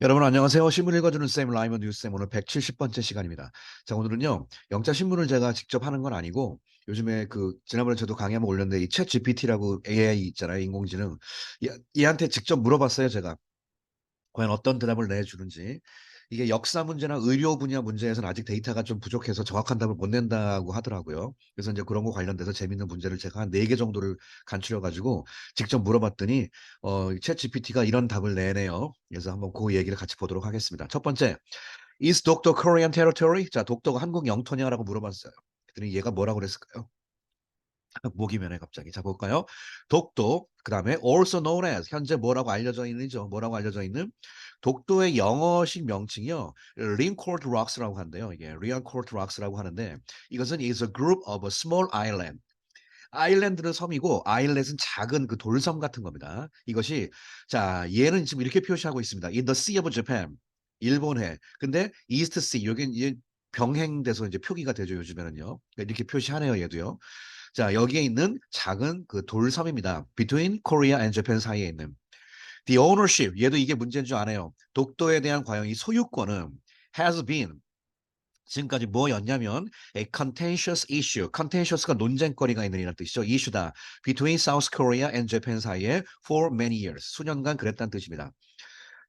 여러분 안녕하세요. 신문 읽어주는 쌤 라이먼 뉴스쌤 오늘 170번째 시간입니다. 자, 오늘은요. 영자 신문을 제가 직접 하는 건 아니고 요즘에 지난번에 저도 강의 한번 올렸는데 이 챗 GPT라고 AI 있잖아요. 인공지능. 얘한테 직접 물어봤어요, 제가. 과연 어떤 대답을 내주는지. 이게 역사 문제나 의료 분야 문제에서는 아직 데이터가 좀 부족해서 정확한 답을 못 낸다고 하더라고요. 그래서 이제 그런 거 관련돼서 재밌는 문제를 제가 한 4개 정도를 간추려 가지고 직접 물어봤더니 챗 GPT가 이런 답을 내네요. 그래서 한번 그 얘기를 같이 보도록 하겠습니다. 첫 번째, Is Doctor Korean territory? 자, 독도가 한국 영토냐라고 물어봤어요. 그랬더니 얘가 뭐라고 그랬을까요? 목이 면에 갑자기. 자, 볼까요? 독도, 그 다음에 also known as, 현재 뭐라고 알려져 있는죠? 뭐라고 알려져 있는? 독도의 영어식 명칭이요. Rincourt Rocks라고 하는데요. 이게 Rincourt Rocks라고 하는데 이것은 is a group of a small island. 아일랜드는 섬이고 아일렛은 작은 그 돌섬 같은 겁니다. 이것이 자 얘는 지금 이렇게 표시하고 있습니다. In the Sea of Japan, 일본해. 근데 East Sea 여기 이제 병행돼서 이제 표기가 되죠 요즘에는요. 그러니까 이렇게 표시하네요 얘도요. 자, 여기에 있는 작은 그 돌섬입니다. Between Korea and Japan 사이에 있는. The ownership, 얘도 이게 문제인 줄 아네요. 독도에 대한 과연 이 소유권은 has been, 지금까지 뭐였냐면 a contentious issue, contentious가 논쟁거리가 있는 이란 뜻이죠. 이슈다. Between South Korea and Japan 사이에 for many years, 수년간 그랬다는 뜻입니다.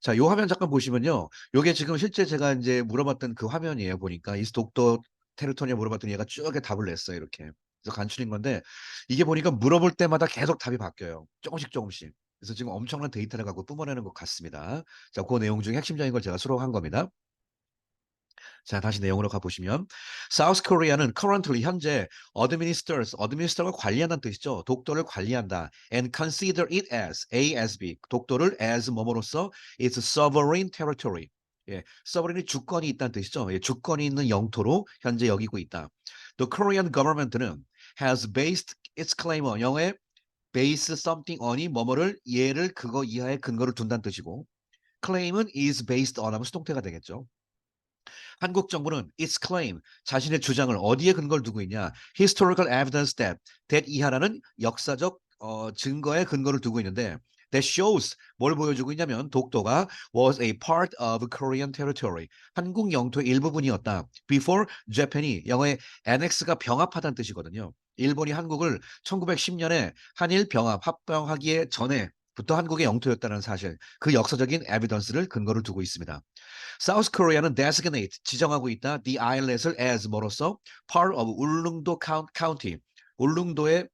자, 요 화면 잠깐 보시면요. 요게 지금 실제 제가 이제 물어봤던 그 화면이에요. 보니까 이 독도 테리토니아 물어봤더니 얘가 쭉 답을 냈어요. 이렇게. 그래서 간추린 건데 이게 보니까 물어볼 때마다 계속 답이 바뀌어요. 조금씩 조금씩. 그래서 지금 엄청난 데이터를 갖고 뿜어내는 것 같습니다. 자, 그 내용 중에 핵심적인 걸 제가 수록한 겁니다. 자, 다시 내용으로 가보시면 South Korea는 currently 현재 administer가 관리한다는 뜻이죠. 독도를 관리한다. And consider it as, A as B, 독도를 as 뭐뭐로서 its sovereign territory. 예, sovereign이 주권이 있다는 뜻이죠. 예, 주권이 있는 영토로 현재 여기고 있다. The Korean government는 has based its claim on, 영어에 base something on이 뭐뭐를 얘를 그거 이하의 근거를 둔다는 뜻이고 claim은 is based on 하면 수동태가 되겠죠. 한국 정부는 its claim, 자신의 주장을 어디에 근거를 두고 있냐? historical evidence that 이하라는 역사적 증거에 근거를 두고 있는데 that shows 뭘 보여주고 있냐면 독도가 was a part of Korean territory. 한국 영토의 일부분이었다. before Japan이 영어의 annex가 병합하다는 뜻이거든요. 일본이 한국을 1910년에 한일 병합 합병하기에 전에부터 한국의 영토였다는 사실, 그 역사적인 에비던스를 근거를 두고 있습니다. South Korea는 designate 지정하고 있다. The islet을 as 뭐로서 part of 울릉도 county. 울릉도의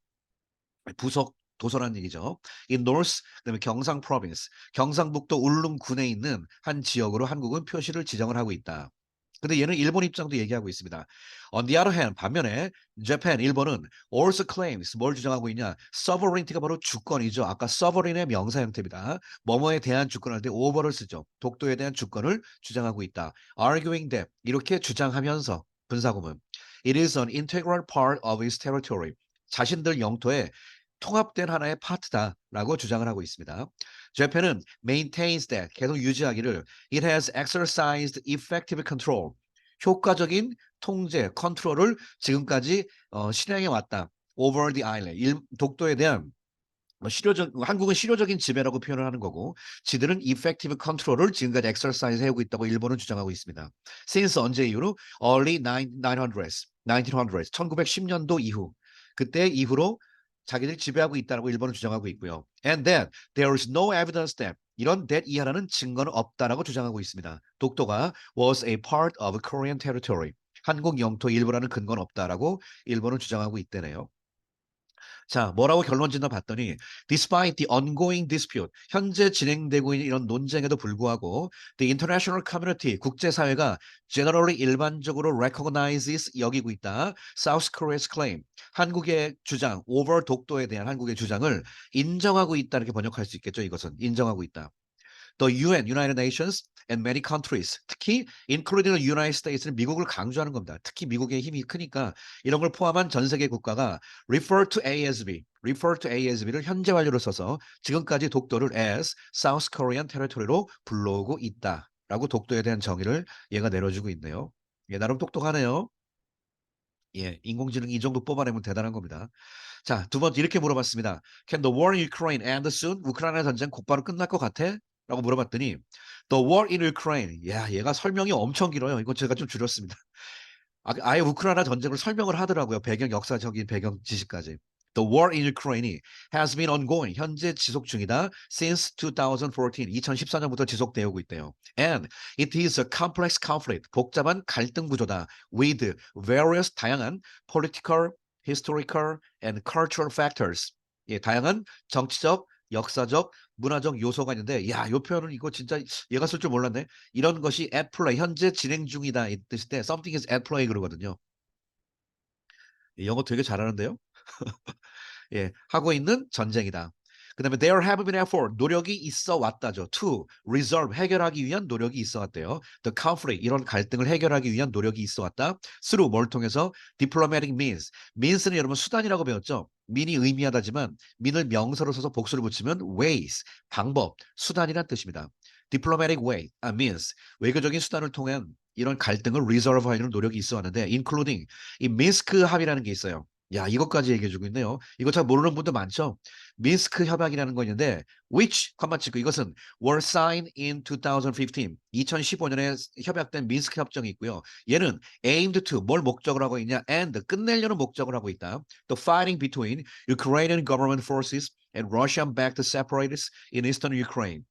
부속 도서라는 얘기죠. In North, 그다음에 경상 province, 경상북도 울릉군에 있는 한 지역으로 한국은 표시를 지정을 하고 있다. 근데 얘는 일본 입장도 얘기하고 있습니다. On the other hand, 반면에 Japan, 일본은 also claims 뭘 주장하고 있냐? sovereignty가 바로 주권이죠. 아까 sovereign의 명사 형태입니다. 뭐뭐에 대한 주권할 때 over를 쓰죠. 독도에 대한 주권을 주장하고 있다. arguing that 이렇게 주장하면서 분사구문 it is an integral part of its territory. 자신들 영토의 통합된 하나의 파트다라고 주장을 하고 있습니다. 재팬은 maintains that 계속 유지하기를 it has exercised effective control 효과적인 통제 컨트롤을 지금까지 실행해 왔다. over the island 독도에 대한 한국은 실효적인 지배라고 표현을 하는 거고 지들은 effective control을 지금까지 exercise 해오고 있다고 일본은 주장하고 있습니다. since 언제 이후로 early 1900s 1910년도 이후 그때 이후로 자기들이 지배하고 있다고 일본은 주장하고 있고요. And that there is no evidence that 이런 that 이하라는 증거는 없다라고 주장하고 있습니다. 독도가 was a part of Korean territory. 한국 영토 일부라는 근거는 없다라고 일본은 주장하고 있대네요. 자, 뭐라고 결론 짓나 봤더니 despite the ongoing dispute, 현재 진행되고 있는 이런 논쟁에도 불구하고 the international community, 국제사회가 generally 일반적으로 recognizes 여기고 있다. South Korea's claim, 한국의 주장, over 독도에 대한 한국의 주장을 인정하고 있다 이렇게 번역할 수 있겠죠. 이것은 인정하고 있다. The UN, United Nations and many countries, 특히 including the United States는 미국을 강조하는 겁니다. 특히 미국의 힘이 크니까 이런 걸 포함한 전 세계 국가가 refer to ASB를 현재 완료로 써서 지금까지 독도를 as South Korean territory로 불러오고 있다라고 독도에 대한 정의를 얘가 내려주고 있네요. 예, 나름 똑똑하네요. 예, 인공지능이 이 정도 뽑아내면 대단한 겁니다. 자, 두 번째 이렇게 물어봤습니다. Can the war in Ukraine end soon? 우크라이나 전쟁 곧바로 끝날 것 같아? 라고 물어봤더니 The war in Ukraine. 야, 얘가 설명이 엄청 길어요. 이거 제가 좀 줄였습니다. 아예 우크라이나 전쟁을 설명을 하더라고요. 배경 역사적인 배경 지식까지. The war in Ukraine has been ongoing. 현재 지속 중이다. Since 2014. 2014년부터 지속되고 있대요. And it is a complex conflict. 복잡한 갈등 구조다. With various 다양한 political, historical, and cultural factors. 예, 다양한 정치적, 역사적, 문화적 요소가 있는데, 야, 요 표현은 이거 진짜 얘가 쓸 줄 몰랐네. 이런 것이 at play, 현재 진행 중이다 이 뜻일 때 something is at play 그러거든요. 영어 되게 잘하는데요. 예, 하고 있는 전쟁이다. 그다음에 there have been effort, 노력이 있어 왔다죠. To resolve, 해결하기 위한 노력이 있어 왔대요. The conflict, 이런 갈등을 해결하기 위한 노력이 있어 왔다. Through, 뭘 통해서? Diplomatic means. means는 여러분 수단이라고 배웠죠. mean이 의미하다지만 mean을 명사로 써서 복수를 붙이면 ways, 방법, 수단이란 뜻입니다. Diplomatic way, means, 외교적인 수단을 통한 이런 갈등을 resolve 하려는 노력이 있어 왔는데 including, 이 민스크 합의라는 게 있어요. 야, 이것까지 얘기해주고 있네요. 이거 잘 모르는 분도 많죠? 민스크 협약이라는 거 있는데, which, 컴마 찍고 이것은 were signed in 2015. 2015년에 협약된 민스크 협정이 있고요. 얘는 aimed to, 뭘 목적으로 하고 있냐? and, 끝내려는 목적을 하고 있다. The fighting between Ukrainian government forces and Russian-backed separatists in eastern Ukraine.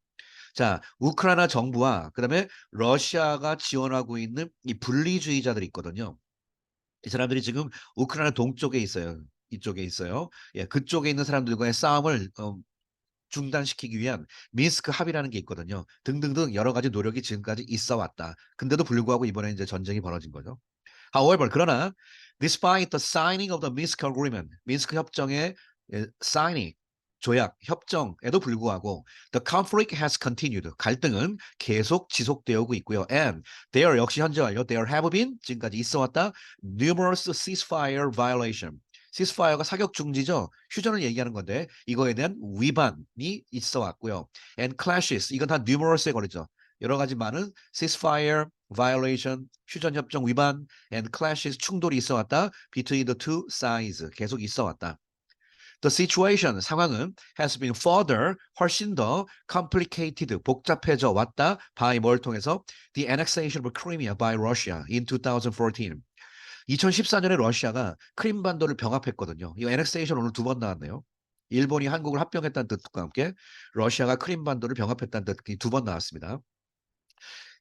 자, 우크라이나 정부와 그다음에 러시아가 지원하고 있는 이 분리주의자들이 있거든요. 이 사람들이 지금 우크라이나 동쪽에 있어요. 이쪽에 있어요. 예, 그쪽에 있는 사람들과의 싸움을 중단시키기 위한 미스크 합의라는 게 있거든요. 등등등 여러 가지 노력이 지금까지 있어 왔다. 근데도 불구하고 이번에 이제 전쟁이 벌어진 거죠. However, 그러나 despite the signing of the Minsk agreement, 민스크 협정의 signing, 조약, 협정에도 불구하고 the conflict has continued. 갈등은 계속 지속되고 있고요. And there 역시 현재 완료. There have been 지금까지 있어 왔다. numerous ceasefire violation. ceasefire가 사격 중지죠. 휴전을 얘기하는 건데 이거에 대한 위반이 있어 왔고요. And clashes 이건 다 numerous에 걸리죠. 여러 가지 많은 ceasefire violation, 휴전 협정 위반, and clashes 충돌이 있어 왔다. between the two sides 계속 있어 왔다. The situation 상황은 has been further 훨씬 더 complicated 복잡해져 왔다. by 뭘 통해서 the annexation of Crimea by Russia in 2014. 2014년에 러시아가 크림반도를 병합했거든요. 이 annexation 오늘 두 번 나왔네요. 일본이 한국을 합병했다는 뜻과 함께 러시아가 크림반도를 병합했다는 뜻이 두 번 나왔습니다.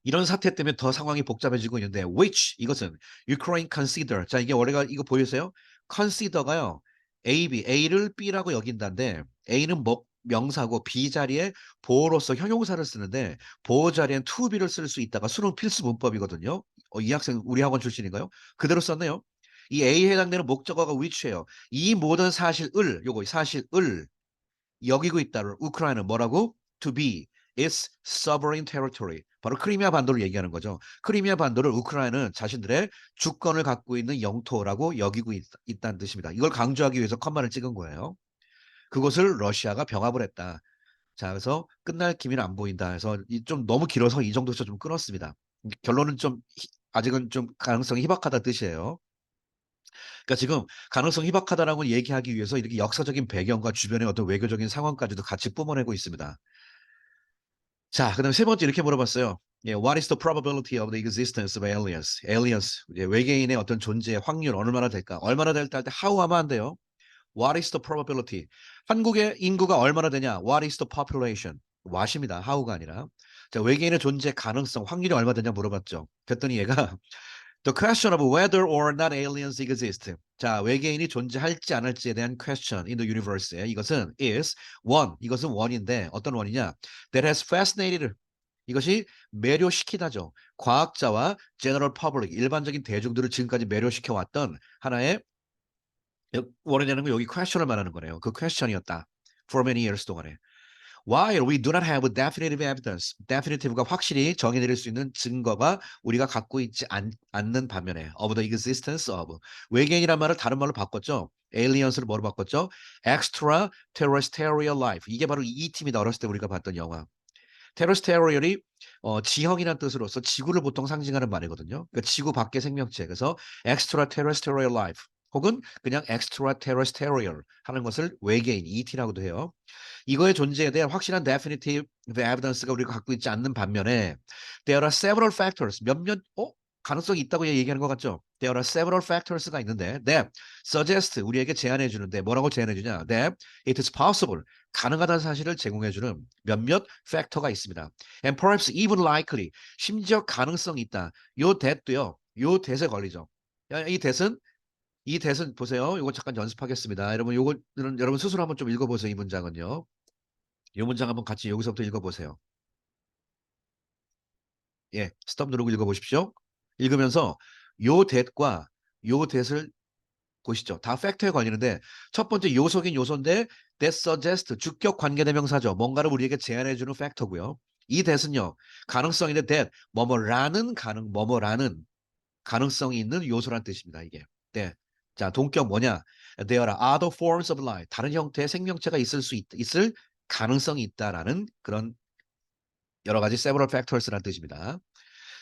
이런 사태 때문에 더 상황이 복잡해지고 있는데 which 이것은 Ukraine consider 자 이게 원래가 이거 보이세요? consider가요. A를 B라고 여긴다는데 A는 명사고 B 자리에 보호로서 형용사를 쓰는데 보호 자리엔 to be를 쓸 수 있다가 수능 필수 문법이거든요. 이 학생 우리 학원 출신인가요? 그대로 썼네요. 이 A에 해당되는 목적어가 which예요. 이 모든 사실을 요거 사실을 여기고 있다를 우크라이나는 뭐라고? To be its sovereign territory. 바로 크리미아 반도를 얘기하는 거죠. 크리미아 반도를 우크라이나는 자신들의 주권을 갖고 있는 영토라고 여기고 있다는 뜻입니다. 이걸 강조하기 위해서 컴마를 찍은 거예요. 그것을 러시아가 병합을 했다. 자, 그래서 끝날 기미는 안 보인다 해서 좀 너무 길어서 이 정도에서 좀 끊었습니다. 결론은 좀 아직은 좀 가능성이 희박하다 뜻이에요. 그러니까 지금 가능성 희박하다라고 얘기하기 위해서 이렇게 역사적인 배경과 주변의 어떤 외교적인 상황까지도 같이 뿜어내고 있습니다. 자, 그다음에 세 번째 이렇게 물어봤어요. 예, What is the probability of the existence of aliens? aliens, 외계인의 어떤 존재의 확률 얼마나 될까? 얼마나 될까 할 때 how 하면 안 돼요. What is the probability? 한국의 인구가 얼마나 되냐? What is the population? what입니다. how가 아니라. 자, 외계인의 존재 가능성, 확률이 얼마 되냐 물어봤죠. 그랬더니 얘가 The question of whether or not aliens exist. 자, 외계인이 존재할지 안 할지에 대한 question in the universe에 이것은 is one. 이것은 원인데 어떤 원이냐? That has fascinated. 이것이 매료시키다죠. 과학자와 general public, 일반적인 대중들을 지금까지 매료시켜 왔던 하나의 원인이라는 거 여기 question을 말하는 거네요. 그 question이었다. For many years 동안에. While we do not have definitive evidence, definitive가 확실히 정의내릴 수 있는 증거가 우리가 갖고 있지 않는 반면에 of the existence of 외계인이란 말을 다른 말로 바꿨죠. aliens를 뭐로 바꿨죠? extraterrestrial life. 이게 바로 이 팀이다. 어렸을 때 우리가 봤던 영화. terrestrial이 지형이라는 뜻으로서 지구를 보통 상징하는 말이거든요. 그러니까 지구 밖의 생명체. 그래서 extraterrestrial life. 혹은 그냥 extraterrestrial 하는 것을 외계인, ET라고도 해요. 이거의 존재에 대한 확실한 definitive evidence가 우리가 갖고 있지 않는 반면에 there are several factors 몇몇 가능성이 있다고 얘기하는 것 같죠? There are several factors가 있는데 that suggest 우리에게 제안해 주는데 뭐라고 제안해 주냐? That it is possible 가능하다는 사실을 제공해 주는 몇몇 팩터가 있습니다. And perhaps even likely 심지어 가능성이 있다. 요 that도요. 요 that에 걸리죠. 이 that은 보세요. 이거 잠깐 연습하겠습니다. 여러분 요거는 여러분 스스로 한번 좀 읽어보세요. 이 문장은요. 이 문장 한번 같이 여기서부터 읽어보세요. 예, 스톱 누르고 읽어보십시오. 읽으면서 요 that과 요 that을 보시죠. 다 팩터에 걸리는데 첫 번째 요소긴 요소인데 that suggest 주격 관계대명사죠. 뭔가를 우리에게 제안해주는 팩터고요. 이 that은요. 가능성인데 that 뭐뭐라는 가능성이 있는 요소란 뜻입니다. 이게. 네. 자, 동격 뭐냐? There are other forms of life. 다른 형태의 생명체가 있을 가능성이 있다라는 그런 여러 가지 several factors라는 뜻입니다.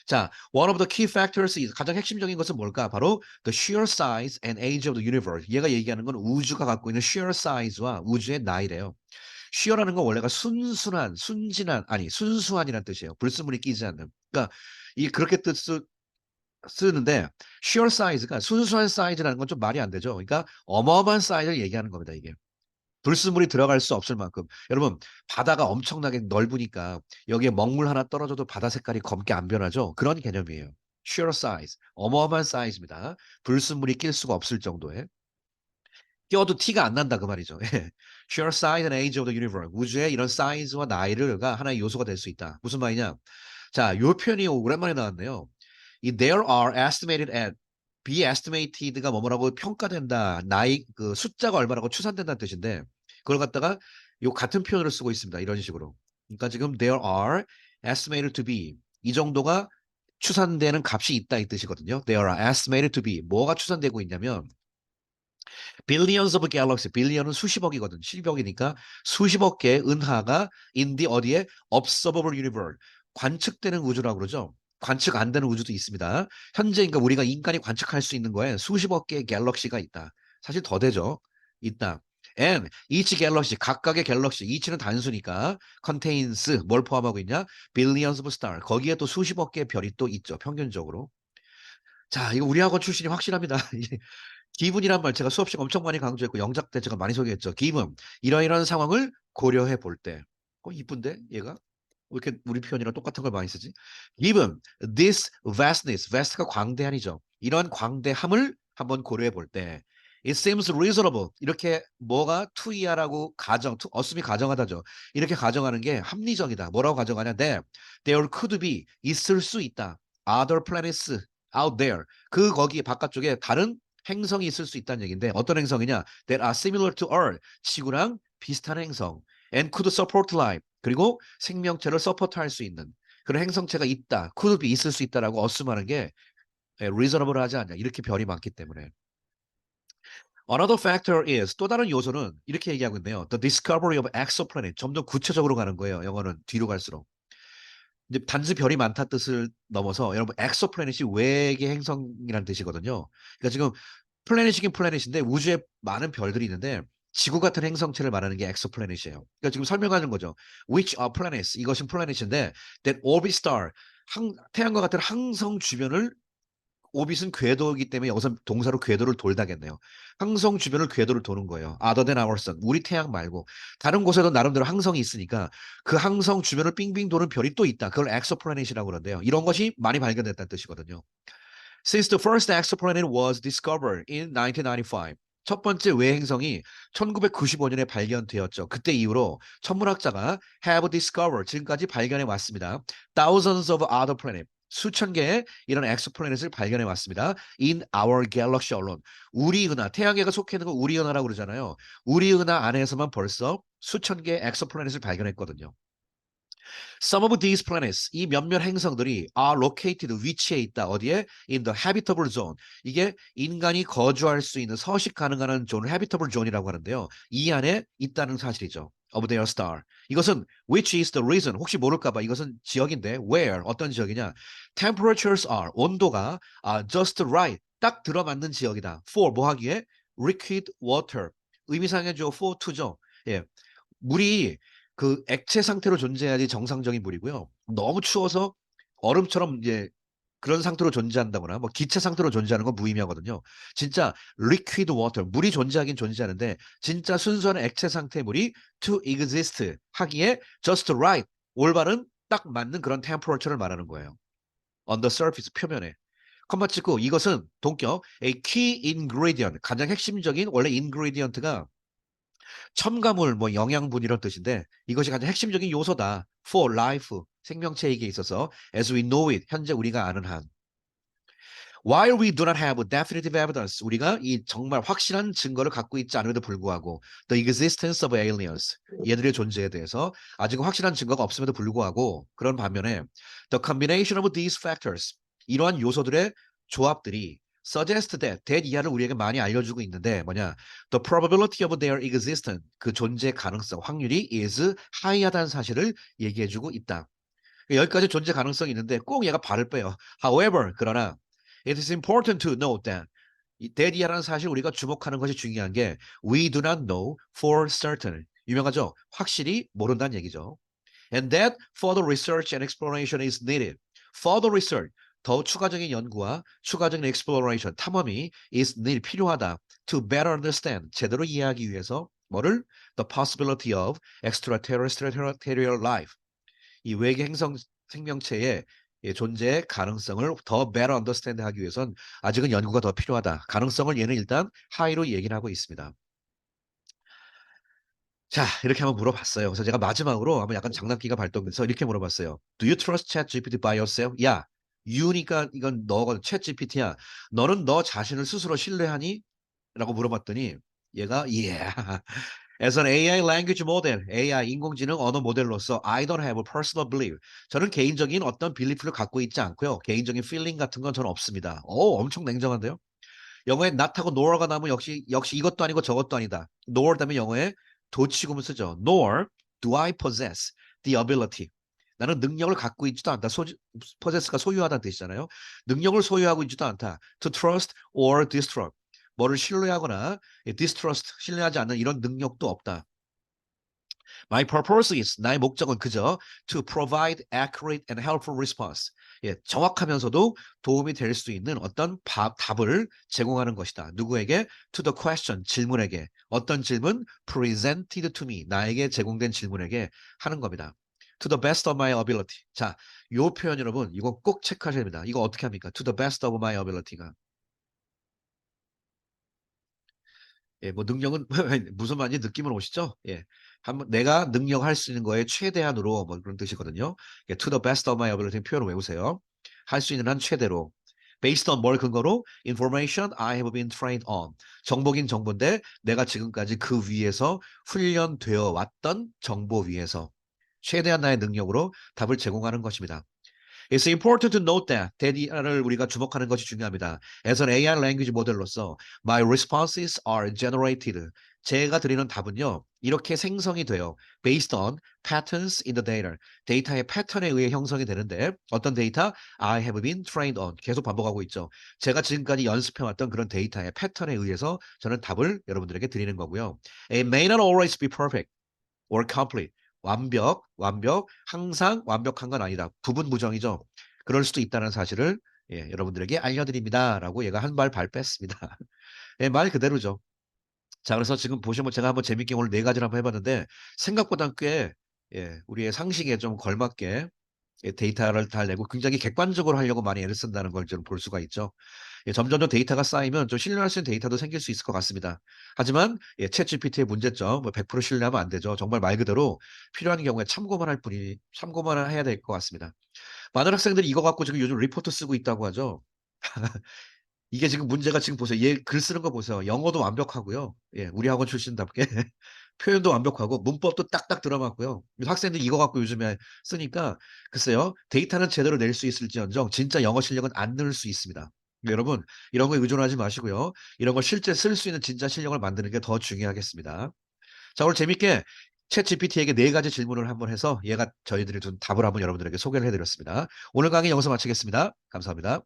자, one of the key factors is 가장 핵심적인 것은 뭘까? 바로 the sheer size and age of the universe. 얘가 얘기하는 건 우주가 갖고 있는 sheer size와 우주의 나이래요. sheer라는 건 원래가 순수한이라는 뜻이에요. 불순물이 끼지 않는. 그러니까 이 그렇게 쓰는데 sheer size가 순수한 사이즈라는 건 좀 말이 안 되죠. 그러니까 어마어마한 사이즈를 얘기하는 겁니다, 이게. 불순물이 들어갈 수 없을 만큼. 여러분, 바다가 엄청나게 넓으니까 여기에 먹물 하나 떨어져도 바다 색깔이 검게 안 변하죠. 그런 개념이에요. sheer size. 어마어마한 사이즈입니다. 불순물이 낄 수가 없을 정도의. 껴도 티가 안 난다 그 말이죠. sheer size and age of the universe. 우주의 이런 사이즈와 나이가 하나의 요소가 될 수 있다. 무슨 말이냐? 자, 요 표현이 오랜만에 나왔네요. 이 there are estimated at be estimated가 뭐뭐라고 평가된다. 나이 그 숫자가 얼마라고 추산된다는 뜻인데 그걸 갖다가 요 같은 표현을 쓰고 있습니다. 이런 식으로. 그러니까 지금 there are estimated to be 이 정도가 추산되는 값이 있다 이 뜻이거든요. There are estimated to be 뭐가 추산되고 있냐면 billions of galaxy billion은 수십억이거든. 10억이니까 수십억 개의 은하가 in the 어디에 observable universe 관측되는 우주라고 그러죠. 관측 안 되는 우주도 있습니다. 현재 그러니까 우리가 인간이 관측할 수 있는 거에 수십억 개의 갤럭시가 있다. 사실 더 되죠. 있다. And each galaxy 각각의 갤럭시 each는 단수니까 contains 뭘 포함하고 있냐? billions of stars 거기에 또 수십억 개의 별이 또 있죠. 평균적으로. 자, 이거 우리 학원 출신이 확실합니다. 기분이란 말 제가 수업 시간 엄청 많이 강조했고 영작 때 제가 많이 소개했죠. 기분. 이러이러한 상황을 고려해 볼 때. 이쁜데 얘가? 왜 이렇게 우리 표현이랑 똑같은 걸 많이 쓰지? Given this vastness, vast가 광대한이죠. 이런 광대함을 한번 고려해 볼 때 it seems reasonable. 이렇게 뭐가 투이하라고 어순이 가정하다죠. 이렇게 가정하는 게 합리적이다. 뭐라고 가정하냐? There could be 있을 수 있다. Other planets out there. 거기 바깥쪽에 다른 행성이 있을 수 있다는 얘기인데 어떤 행성이냐? That are similar to Earth. 지구랑 비슷한 행성. And could support life. 그리고 생명체를 서포트할 수 있는 그런 행성체가 있다. could be 있을 수 있다라고 어스하는 게 reasonable 하지 않냐. 이렇게 별이 많기 때문에. Another factor is 또 다른 요소는 이렇게 얘기하고 있네요. The discovery of exoplanet. 점점 구체적으로 가는 거예요. 영어는 뒤로 갈수록. 이제 단지 별이 많다 뜻을 넘어서 여러분 엑소플래닛이 외계 행성이라는 뜻이거든요. 그러니까 지금 플래닛이긴 플래닛인데 우주에 많은 별들이 있는데 지구 같은 행성체를 말하는 게 엑소플래닛이에요. 그러니까 지금 설명하는 거죠. Which are planets? 이것은 플래닛인데 that orbit star 태양과 같은 항성 주변을 오빗은 궤도이기 때문에 여기서 동사로 궤도를 돌다겠네요. 항성 주변을 궤도를 도는 거예요. Other than our sun. 우리 태양 말고. 다른 곳에도 나름대로 항성이 있으니까 그 항성 주변을 빙빙 도는 별이 또 있다. 그걸 exoplanet이라고 그러는데요. 이런 것이 많이 발견됐다는 뜻이거든요. Since the first exoplanet was discovered in 1995. 첫 번째 외행성이 1995년에 발견되었죠. 그때 이후로 천문학자가 have discovered 지금까지 발견해 왔습니다. Thousands of other planets. 수천 개의 이런 엑소플래닛을 발견해 왔습니다. In our galaxy alone. 우리 은하, 태양계가 속해 있는 거 우리 은하라고 그러잖아요. 우리 은하 안에서만 벌써 수천 개의 엑소플래닛을 발견했거든요. Some of these planets, 이 몇몇 행성들이 are located, 위치해 있다. 어디에? In the habitable zone. 이게 인간이 거주할 수 있는 서식 가능한 존, habitable zone이라고 하는데요. 이 안에 있다는 사실이죠. of their star. 이것은 which is the reason. 혹시 모를까 봐. 이것은 지역인데 where 어떤 지역이냐? Temperatures are 온도가 just right. 딱 들어맞는 지역이다. for 뭐 하기에? liquid water. 의미상의 for to죠. 예. 물이 그 액체 상태로 존재해야지 정상적인 물이고요. 너무 추워서 얼음처럼 이제 그런 상태로 존재한다거나 뭐 기체 상태로 존재하는 건 무의미하거든요. 진짜 liquid water 물이 존재하긴 존재하는데 진짜 순수한 액체 상태의 물이 to exist 하기에 just right 올바른 딱 맞는 그런 temperature를 말하는 거예요. on the surface 표면에. 컴마 찍고 이것은 동격 a key ingredient 가장 핵심적인 원래 ingredient가 첨가물, 뭐 영양분 이런 뜻인데 이것이 가장 핵심적인 요소다. for life, 생명체에게 있어서 as we know it, 현재 우리가 아는 한. While we do not have definitive evidence, 우리가 이 정말 확실한 증거를 갖고 있지 않음에도 불구하고 the existence of aliens, 얘들의 존재에 대해서 아직은 확실한 증거가 없음에도 불구하고 그런 반면에 the combination of these factors, 이러한 요소들의 조합들이 suggest that 이하를 우리에게 많이 알려주고 있는데 뭐냐 the probability of their existence, 그 존재 가능성, 확률이 is high하다는 사실을 얘기해주고 있다. 여기까지 존재 가능성이 있는데 꼭 얘가 발을 빼요. However, 그러나 it is important to note that 이 that이라는 사실 우리가 주목하는 것이 중요한 게 we do not know for certain. 유명하죠? 확실히 모른다는 얘기죠. And that further research and exploration is needed. Further research, 더 추가적인 연구와 추가적인 exploration, 탐험이 is needed, 필요하다. To better understand, 제대로 이해하기 위해서 뭐를? The possibility of extraterrestrial life. 이 외계 행성 생명체의 존재의 가능성을 더 better understand 하기 위해선 아직은 연구가 더 필요하다. 가능성을 얘는 일단 하이로 얘기를 하고 있습니다. 자, 이렇게 한번 물어봤어요. 그래서 제가 마지막으로 한번 약간 장난기가 발동돼서 이렇게 물어봤어요. Do you trust ChatGPT by yourself? 야, you니까 이건 너가 ChatGPT야. 너는 너 자신을 스스로 신뢰하니? 라고 물어봤더니 얘가 yeah. As an AI language model, AI 인공지능 언어 모델로서 I don't have a personal belief. 저는 개인적인 어떤 빌리프를 갖고 있지 않고요. 개인적인 feeling 같은 건 저는 없습니다. 오, 엄청 냉정한데요. 영어에 not하고 nor가 나오면 역시 이것도 아니고 저것도 아니다. nor 다음에 영어에 도치구문 쓰죠. Nor do I possess the ability. 나는 능력을 갖고 있지도 않다. possess가 소유하다는 뜻이잖아요. 능력을 소유하고 있지도 않다. To trust or distrust. 뭐를 신뢰하거나 distrust, 신뢰하지 않는 이런 능력도 없다. My purpose is, 나의 목적은 그저 to provide accurate and helpful response. 예, 정확하면서도 도움이 될 수 있는 어떤 답을 제공하는 것이다. 누구에게? To the question, 질문에게. 어떤 질문? Presented to me, 나에게 제공된 질문에게 하는 겁니다. To the best of my ability. 자, 요 표현 여러분, 이거 꼭 체크하셔야 됩니다. 이거 어떻게 합니까? To the best of my ability가. 예, 뭐 능력은 무슨 말인지 느낌은 오시죠? 예. 한번 내가 능력할 수 있는 거에 최대한으로 뭐 그런 뜻이거든요. 예, to the best of my ability 표현을 외우세요. 할 수 있는 한 최대로. Based on 뭘 근거로? Information I have been trained on. 정보긴 정보인데 내가 지금까지 그 위에서 훈련되어 왔던 정보 위에서 최대한 나의 능력으로 답을 제공하는 것입니다. It's important to note that 데디아를 우리가 주목하는 것이 중요합니다. As an AI language 모델로서 my responses are generated. 제가 드리는 답은요. 이렇게 생성이 돼요. Based on patterns in the data. 데이터의 패턴에 의해 형성이 되는데 어떤 데이터? I have been trained on. 계속 반복하고 있죠. 제가 지금까지 연습해왔던 그런 데이터의 패턴에 의해서 저는 답을 여러분들에게 드리는 거고요. It may not always be perfect or complete. 완벽, 항상 완벽한 건 아니다. 부분 부정이죠. 그럴 수도 있다는 사실을 예, 여러분들에게 알려드립니다라고 얘가 한 발 뺐습니다. 예, 말 그대로죠. 자, 그래서 지금 보시면 제가 한번 재밌게 오늘 네 가지를 한번 해봤는데 생각보다 꽤 예, 우리의 상식에 좀 걸맞게 예, 데이터를 다 내고 굉장히 객관적으로 하려고 많이 애를 쓴다는 걸 좀 볼 수가 있죠. 예, 점점 데이터가 쌓이면 좀 신뢰할 수 있는 데이터도 생길 수 있을 것 같습니다. 하지만 예, 챗 GPT의 문제점 뭐 100% 신뢰하면 안 되죠. 정말 말 그대로 필요한 경우에 참고만 해야 될 것 같습니다. 많은 학생들이 이거 갖고 지금 요즘 리포트 쓰고 있다고 하죠. 이게 지금 문제가 지금 보세요. 얘 글 쓰는 거 보세요. 영어도 완벽하고요. 예, 우리 학원 출신답게 표현도 완벽하고 문법도 딱딱 들어맞고요. 학생들이 이거 갖고 요즘에 쓰니까 글쎄요. 데이터는 제대로 낼 수 있을지언정 진짜 영어 실력은 안 늘 수 있습니다. 여러분 이런 거에 의존하지 마시고요. 이런 걸 실제 쓸 수 있는 진짜 실력을 만드는 게 더 중요하겠습니다. 자, 오늘 재밌게 챗GPT에게 네 가지 질문을 한번 해서 얘가 저희들이 준 답을 한번 여러분들에게 소개를 해드렸습니다. 오늘 강의 여기서 마치겠습니다. 감사합니다.